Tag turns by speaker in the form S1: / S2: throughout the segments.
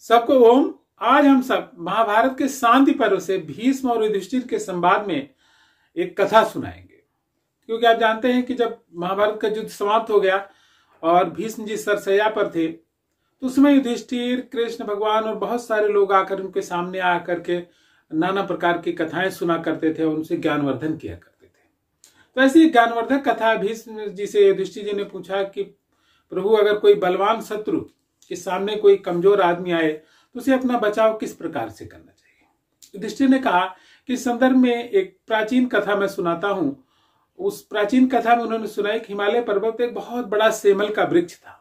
S1: सबको ओम। आज हम सब महाभारत के शांति पर्व से भीष्म और युधिष्ठिर के संवाद में एक कथा सुनाएंगे, क्योंकि आप जानते हैं कि जब महाभारत का युद्ध समाप्त हो गया और भीष्म जी सरसैया पर थे तो उसमें युधिष्ठिर, कृष्ण भगवान और बहुत सारे लोग आकर उनके सामने आकर के नाना प्रकार की कथाएं सुना करते थे और उनसे ज्ञानवर्धन किया करते थे। तो ऐसी ज्ञानवर्धक कथा भीष्म जी से युधिष्ठिर जी ने पूछा कि प्रभु, अगर कोई बलवान शत्रु के सामने कोई कमजोर आदमी आए तो उसे अपना बचाव किस प्रकार से करना चाहिए। युधिष्ठिर ने कहा कि इस संदर्भ में एक प्राचीन कथा मैं सुनाता हूं। उस प्राचीन कथा में उन्होंने सुनाई कि हिमालय पर्वत पे एक बहुत बड़ा सेमल का वृक्ष था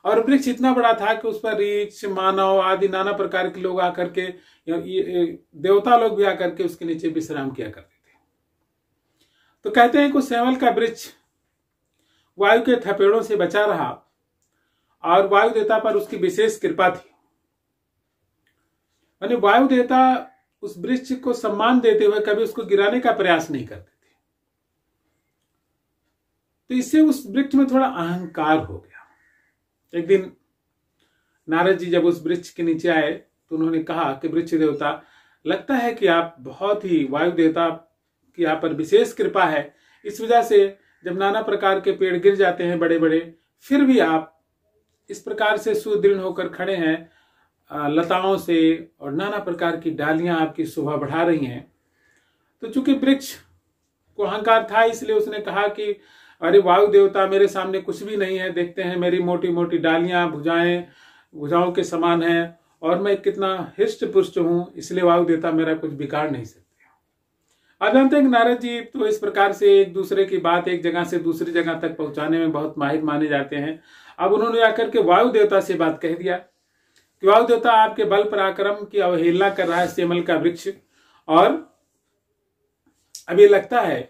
S1: और वृक्ष इतना बड़ा था कि उस पर रीछ, मानव आदि नाना प्रकार के लोग आकर के, देवता लोग भी आकर के उसके नीचे विश्राम किया करते थे। तो कहते हैं कि उस सेमल का वृक्ष वायु के थपेड़ों से बचा रहा और वायु देवता पर उसकी विशेष कृपा थी। यानी वायु देवता उस वृक्ष को सम्मान देते हुए कभी उसको गिराने का प्रयास नहीं करते थे। तो इससे उस वृक्ष में थोड़ा अहंकार हो गया। एक दिन नारद जी जब उस वृक्ष के नीचे आए तो उन्होंने कहा कि वृक्ष देवता, लगता है कि आप बहुत ही, वायु देवता की आप पर विशेष कृपा है, इस वजह से जब नाना प्रकार के पेड़ गिर जाते हैं बड़े बड़े, फिर भी आप इस प्रकार से सुदृढ़ होकर खड़े हैं, लताओं से और नाना प्रकार की डालियां आपकी शोभा बढ़ा रही हैं। तो चूंकि वृक्ष को अहंकार था, इसलिए उसने कहा कि अरे वायु देवता, मेरे सामने कुछ भी नहीं है, देखते हैं मेरी मोटी मोटी डालियां भुजाओं के समान हैं और मैं कितना हृष्ट पुष्ट हूं, इसलिए वायु देवता मेरा कुछ बिगाड़ नहीं सकते। आप जानते हैं कि नारद जी तो इस प्रकार से एक दूसरे की बात एक जगह से दूसरी जगह तक पहुंचाने में बहुत माहिर माने जाते हैं। अब उन्होंने आकर के वायु देवता से बात कह दिया कि वायु देवता, आपके बल पराक्रम की अवहेलना कर रहा है सेमल का वृक्ष और अभी लगता है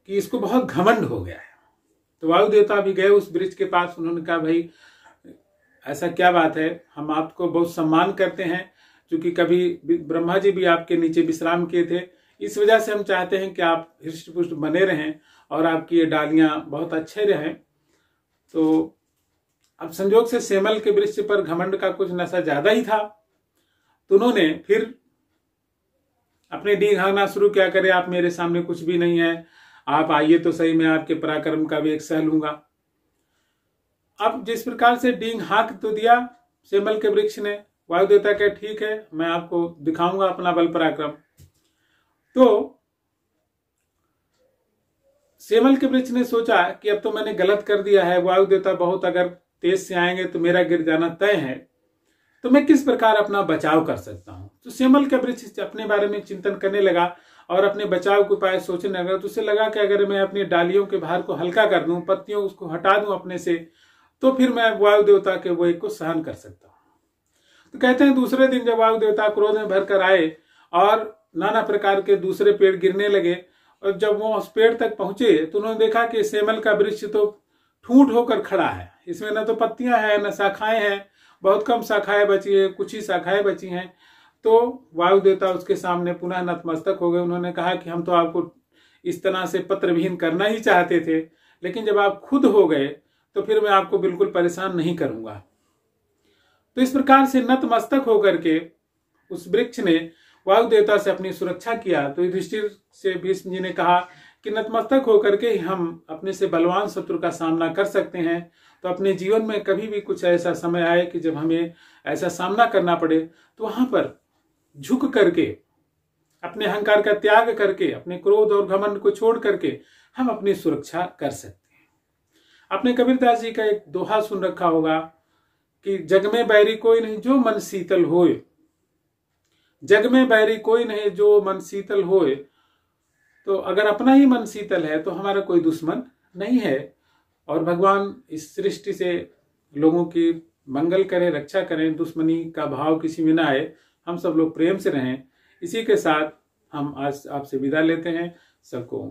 S1: कि इसको बहुत घमंड हो गया है। तो वायु देवता भी गए उस वृक्ष के पास। उन्होंने कहा, भाई ऐसा क्या बात है, हम आपको बहुत सम्मान करते हैं, क्योंकि कभी ब्रह्मा जी भी आपके नीचे विश्राम किए थे, इस वजह से हम चाहते हैं कि आप हृष्ट पुष्ट बने रहें और आपकी ये डालियां बहुत अच्छे रहें। तो अब संजोग से सेमल के वृक्ष पर घमंड का कुछ नशा ज्यादा ही था, तो उन्होंने फिर अपने डींग हाँकना शुरू किया, करे आप मेरे सामने कुछ भी नहीं है, आप आइए तो सही, मैं आपके पराक्रम का भी एक सह लूंगा। अब जिस प्रकार से डींग हाँक तो दिया सेमल के वृक्ष ने, वायु देवता कहे ठीक है, मैं आपको दिखाऊंगा अपना बल पराक्रम। तो सेमल के वृक्ष ने सोचा कि अब तो मैंने गलत कर दिया है, वायु देवता बहुत अगर तेज से आएंगे तो मेरा गिर जाना तय है, तो मैं किस प्रकार अपना बचाव कर सकता हूं। तो सेमल का वृक्ष अपने बारे में चिंतन करने लगा और अपने बचाव के उपाय सोचने लगा। तो उसे लगा कि अगर मैं अपनी डालियों के भार को हल्का कर दूं, पत्तियों उसको हटा दूं अपने से, तो फिर मैं वायु देवता के वो एक को सहन कर सकता हूं। तो कहते हैं दूसरे दिन जब वायु देवता क्रोध में भरकर आए और नाना प्रकार के दूसरे पेड़ गिरने लगे, और जब वो उस पेड़ तक पहुंचे तो उन्होंने देखा कि सेमल का वृक्ष तो ठूंठ होकर खड़ा है, इसमें न तो पत्तियां हैं न शाखाएं हैं, बहुत कम शाखाएं बची है, कुछ ही शाखाएं बची हैं। तो वायु देवता उसके सामने पुनः नतमस्तक हो गए। उन्होंने कहा कि हम तो आपको इस तरह से पत्रविहीन करना ही चाहते थे, लेकिन जब आप खुद हो गए तो फिर मैं आपको बिल्कुल परेशान नहीं करूंगा। तो इस प्रकार से नतमस्तक होकर के उस वृक्ष ने वायु देवता से अपनी सुरक्षा किया। तो युधिष्ठिर से भीष्म जी ने कहा कि नतमस्तक होकर के हम अपने से बलवान शत्रु का सामना कर सकते हैं। तो अपने जीवन में कभी भी कुछ ऐसा समय आए कि जब हमें ऐसा सामना करना पड़े, तो वहां पर झुक करके, अपने अहंकार का त्याग करके, अपने क्रोध और घमंड को छोड़ करके हम अपनी सुरक्षा कर सकते हैं। आपने कबीरदास जी का एक दोहा सुन रखा होगा कि जग में बैरी कोई नहीं जो मन शीतल होए, जग में बैरी कोई नहीं जो मन शीतल होए। तो अगर अपना ही मन शीतल है तो हमारा कोई दुश्मन नहीं है। और भगवान इस सृष्टि से लोगों की मंगल करें, रक्षा करें, दुश्मनी का भाव किसी में ना आए, हम सब लोग प्रेम से रहें। इसी के साथ हम आज आपसे विदा लेते हैं। सबको